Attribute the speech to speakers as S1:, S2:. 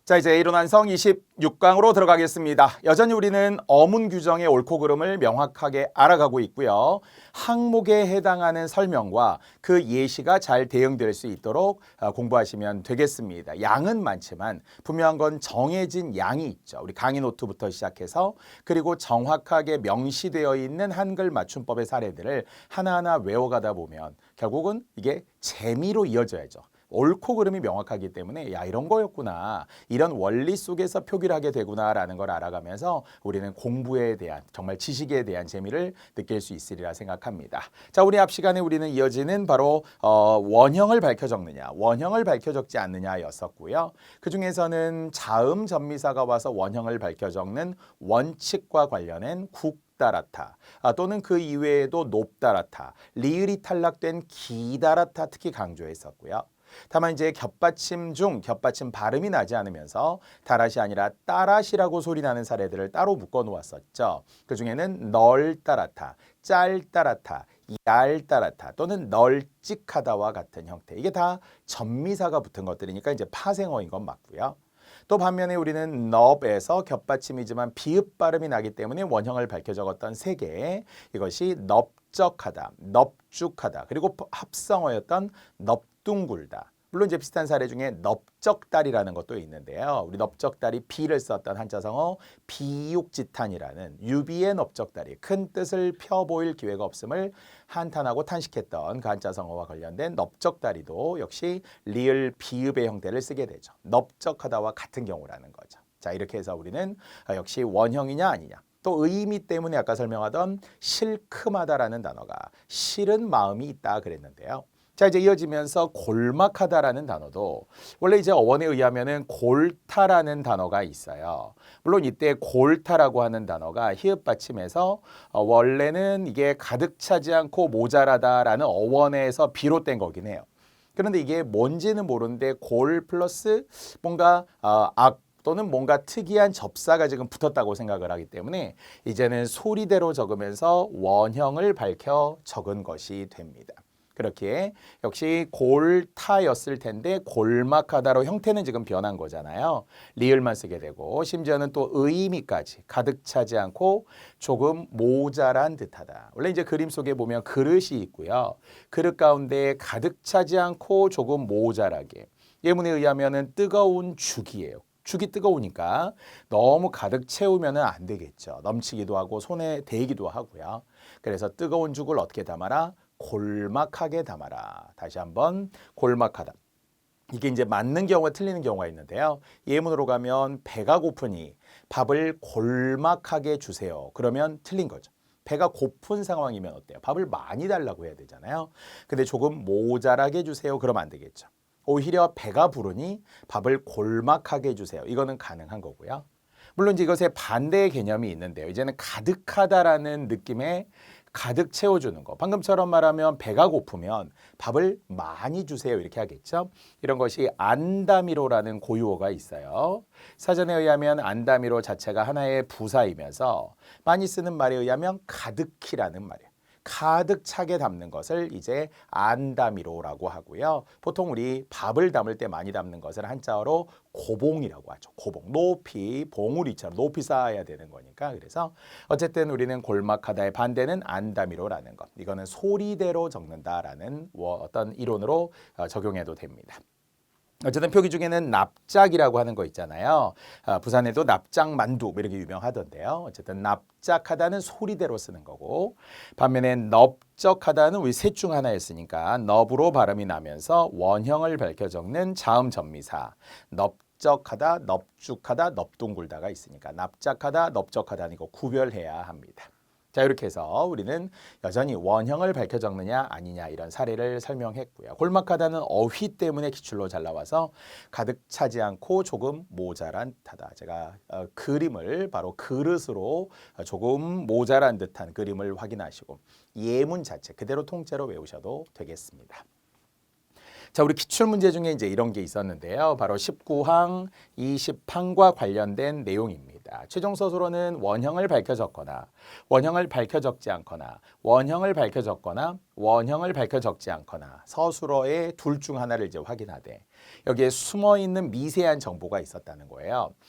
S1: 자, 이제 이론완성 26강으로 들어가겠습니다. 여전히 우리는 어문 규정의 옳고 그름을 명확하게 알아가고 있고요. 항목에 해당하는 설명과 그 예시가 잘 대응될 수 있도록 공부하시면 되겠습니다. 양은 많지만 분명한 건 정해진 양이 있죠. 우리 강의 노트부터 시작해서 그리고 정확하게 명시되어 있는 한글 맞춤법의 사례들을 하나하나 외워가다 보면 결국은 이게 재미로 이어져야죠. 옳고 그름이 명확하기 때문에 야 이런 거였구나, 이런 원리 속에서 표기를 하게 되구나라는 걸 알아가면서 우리는 공부에 대한 정말 지식에 대한 재미를 느낄 수 있으리라 생각합니다. 자, 우리 앞 시간에 우리는 이어지는 바로 원형을 밝혀 적느냐, 원형을 밝혀 적지 않느냐였었고요. 그 중에서는 자음 전미사가 와서 원형을 밝혀 적는 원칙과 관련된 따라타 또는 그 이외에도 높따라타, 리을이 탈락된 기따라타 특히 강조했었고요. 다만 이제 겹받침 중 겹받침 발음이 나지 않으면서 다랏이 아니라 따랏이라고 소리 나는 사례들을 따로 묶어 놓았었죠. 그 중에는 널따라타, 짤따라타, 얄따라타 또는 널찍하다와 같은 형태, 이게 다 전미사가 붙은 것들이니까 이제 파생어인 건 맞고요. 또 반면에 우리는 넙에서 겹받침이지만 비읍 발음이 나기 때문에 원형을 밝혀 적었던 세 개, 이것이 넙적하다, 넙죽하다, 그리고 합성어였던 넙둥굴다. 물론 이제 비슷한 사례 중에 넙적다리라는 것도 있는데요. 우리 넙적다리 비를 썼던 한자성어 비육지탄이라는 유비의 넙적다리, 큰 뜻을 펴보일 기회가 없음을 한탄하고 탄식했던 그 한자성어와 관련된 넙적다리도 역시 리을 비읍의 형태를 쓰게 되죠. 넙적하다와 같은 경우라는 거죠. 자, 이렇게 해서 우리는 역시 원형이냐 아니냐, 또 의미 때문에 아까 설명하던 실큼하다라는 단어가 싫은 마음이 있다 그랬는데요. 자, 이제 이어지면서 골막하다라는 단어도 원래 이제 어원에 의하면은 골타라는 단어가 있어요. 물론 이때 골타라고 하는 단어가 히읗 받침에서 원래는 이게 가득 차지 않고 모자라다라는 어원에서 비롯된 거긴 해요. 그런데 이게 뭔지는 모르는데 골 플러스 뭔가 악 또는 뭔가 특이한 접사가 지금 붙었다고 생각을 하기 때문에 이제는 소리대로 적으면서 원형을 밝혀 적은 것이 됩니다. 그렇게 역시 골타였을 텐데 골막하다로 형태는 지금 변한 거잖아요. 리을만 쓰게 되고 심지어는 또 의미까지 가득 차지 않고 조금 모자란 듯하다. 원래 이제 그림 속에 보면 그릇이 있고요. 그릇 가운데 가득 차지 않고 조금 모자라게. 예문에 의하면은 뜨거운 죽이에요. 죽이 뜨거우니까 너무 가득 채우면 안 되겠죠. 넘치기도 하고 손에 대기도 하고요. 그래서 뜨거운 죽을 어떻게 담아라? 골막하게 담아라. 다시 한번 골막하다. 이게 이제 맞는 경우와 틀리는 경우가 있는데요. 예문으로 가면 배가 고프니 밥을 골막하게 주세요. 그러면 틀린 거죠. 배가 고픈 상황이면 어때요? 밥을 많이 달라고 해야 되잖아요. 근데 조금 모자라게 주세요. 그러면 안 되겠죠. 오히려 배가 부르니 밥을 골막하게 주세요. 이거는 가능한 거고요. 물론 이제 이것의 반대의 개념이 있는데요. 이제는 가득하다라는 느낌의 가득 채워주는 거. 방금처럼 말하면 배가 고프면 밥을 많이 주세요 이렇게 하겠죠. 이런 것이 안다미로라는 고유어가 있어요. 사전에 의하면 안다미로 자체가 하나의 부사이면서 많이 쓰는 말에 의하면 가득히라는 말이에요. 가득 차게 담는 것을 이제 안다미로라고 하고요. 보통 우리 밥을 담을 때 많이 담는 것을 한자어로 고봉이라고 하죠. 고봉. 높이 봉우리처럼 높이 쌓아야 되는 거니까. 그래서 어쨌든 우리는 골막하다의 반대는 안다미로라는 것. 이거는 소리대로 적는다라는 어떤 이론으로 적용해도 됩니다. 어쨌든 표기 중에는 납작이라고 하는 거 있잖아요. 부산에도 납작만두 이렇게 유명하던데요. 어쨌든 납작하다는 소리대로 쓰는 거고, 반면에 넓적하다는 우리 셋 중 하나였으니까 넙으로 발음이 나면서 원형을 밝혀 적는 자음 전미사, 넓적하다, 넙죽하다, 넙둥굴다가 있으니까 납작하다, 넓적하다는 거 구별해야 합니다. 자, 이렇게 해서 우리는 여전히 원형을 밝혀 적느냐 아니냐 이런 사례를 설명했고요. 골막하다는 어휘 때문에 기출로 잘 나와서 가득 차지 않고 조금 모자란 듯하다. 제가 그림을 바로 그릇으로 조금 모자란 듯한 그림을 확인하시고 예문 자체 그대로 통째로 외우셔도 되겠습니다. 자, 우리 기출 문제 중에 이제 이런 게 있었는데요. 바로 19항, 20항과 관련된 내용입니다. 있습니다. 최종 서술어는 원형을 밝혀 적거나 원형을 밝혀 적지 않거나 원형을 밝혀 적거나 원형을 밝혀 적지 않거나 서술어의 둘 중 하나를 이제 확인하되 여기에 숨어 있는 미세한 정보가 있었다는 거예요.